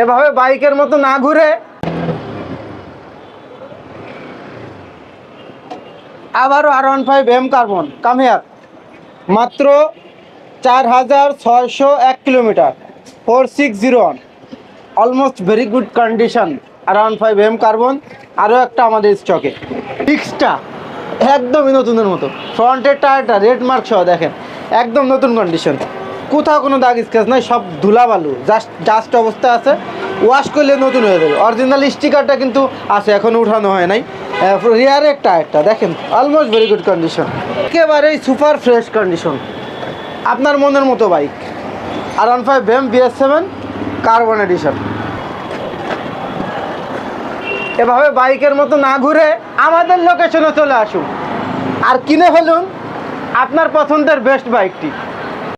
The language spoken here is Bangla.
এভাবে বাইকের মতো না ঘুরে আবারও R15 কার্বন কাম হিয়ার। মাত্র 4601 kilometre, 4601, almost very good condition. R15 carbon আরও একটা আমাদের স্টকে। ডিক্সটা একদমই নতুনের মতো, ফ্রন্টের টায়ারটা রেড মার্ক সহ দেখেন, একদম নতুন কন্ডিশন, কোথাও কোনো দাগ স্ক্র্যাচ নাই, সব ধুলাবালু জাস্ট অবস্থা আছে, ওয়াশ করলে নতুন হয়ে যাবে। অরিজিনাল স্টিকারটা কিন্তু আছে, এখনও উঠানো হয় নাই। রিয়ারের টায়ারটা দেখেন অলমোস্ট ভেরি গুড কন্ডিশন, একেবারেই সুপার ফ্রেশ কন্ডিশন, আপনার মনের মতো bike. R15 BS7 carbon addition. এভাবে বাইকের মতো না ঘুরে আমাদের লোকেশনে চলে আসুন আর কিনে ফেলুন আপনার পছন্দের বেস্ট বাইকটি।